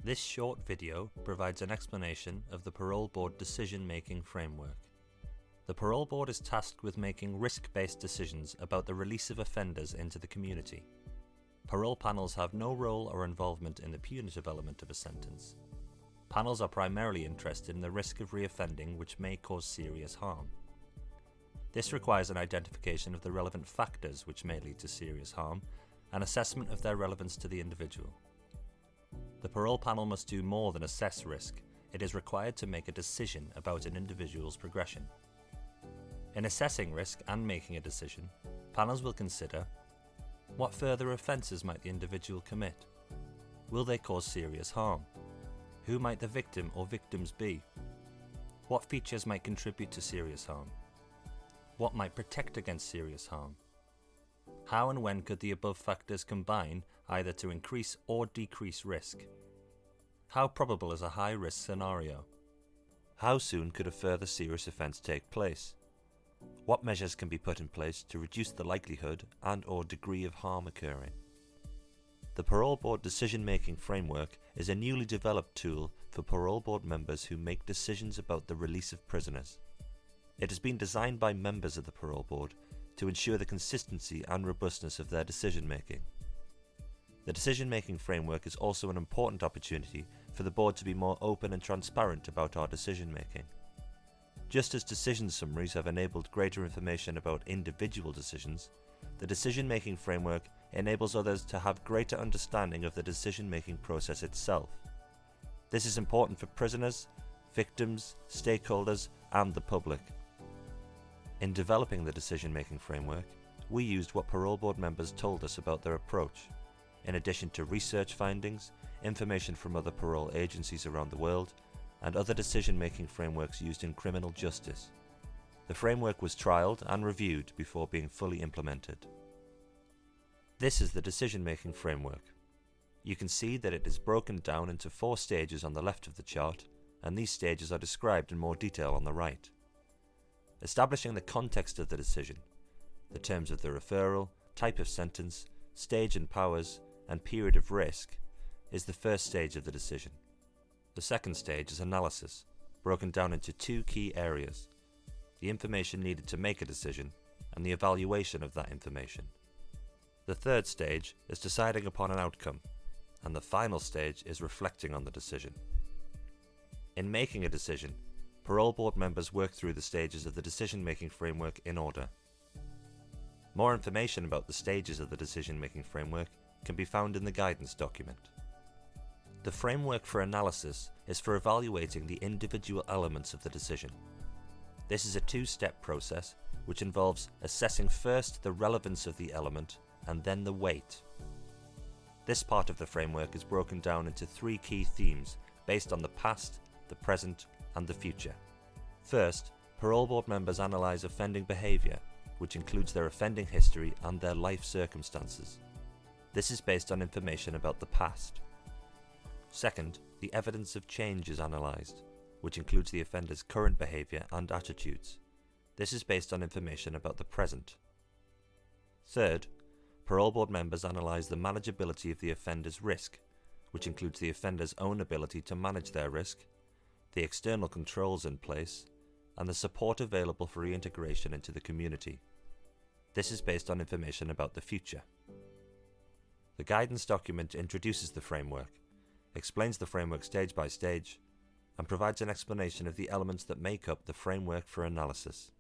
This short video provides an explanation of the Parole Board decision-making framework. The Parole Board is tasked with making risk-based decisions about the release of offenders into the community. Parole panels have no role or involvement in the punitive element of a sentence. Panels are primarily interested in the risk of reoffending which may cause serious harm. This requires an identification of the relevant factors which may lead to serious harm and assessment of their relevance to the individual. The parole panel must do more than assess risk. It is required to make a decision about an individual's progression. In assessing risk and making a decision, panels will consider: what further offences might the individual commit? Will they cause serious harm? Who might the victim or victims be? What features might contribute to serious harm? What might protect against serious harm? How and when could the above factors combine either to increase or decrease risk? How probable is a high-risk scenario? How soon could a further serious offence take place? What measures can be put in place to reduce the likelihood and/or degree of harm occurring? The Parole Board decision-making framework is a newly developed tool for Parole Board members who make decisions about the release of prisoners. It has been designed by members of the Parole Board to ensure the consistency and robustness of their decision-making. The decision-making framework is also an important opportunity for the Board to be more open and transparent about our decision-making. Just as decision summaries have enabled greater information about individual decisions, the decision-making framework enables others to have greater understanding of the decision-making process itself. This is important for prisoners, victims, stakeholders, and the public. In developing the decision-making framework, we used what Parole Board members told us about their approach, in addition to research findings, information from other parole agencies around the world, and other decision-making frameworks used in criminal justice. The framework was trialled and reviewed before being fully implemented. This is the decision-making framework. You can see that it is broken down into 4 stages on the left of the chart, and these stages are described in more detail on the right. Establishing the context of the decision, the terms of the referral, type of sentence, stage and powers, and period of risk is the first stage of the decision. The second stage is analysis, broken down into 2 key areas: the information needed to make a decision and the evaluation of that information. The third stage is deciding upon an outcome, and the final stage is reflecting on the decision. In making a decision, Parole Board members work through the stages of the decision-making framework in order. More information about the stages of the decision-making framework can be found in the guidance document. The framework for analysis is for evaluating the individual elements of the decision. This is a 2-step process which involves assessing first the relevance of the element and then the weight. This part of the framework is broken down into 3 key themes based on the past, the present, and the future. First, Parole Board members analyse offending behaviour, which includes their offending history and their life circumstances. This is based on information about the past. Second, the evidence of change is analysed, which includes the offender's current behaviour and attitudes. This is based on information about the present. Third, Parole Board members analyse the manageability of the offender's risk, which includes the offender's own ability to manage their risk, the external controls in place, and the support available for reintegration into the community. This is based on information about the future. The guidance document introduces the framework, explains the framework stage by stage, and provides an explanation of the elements that make up the framework for analysis.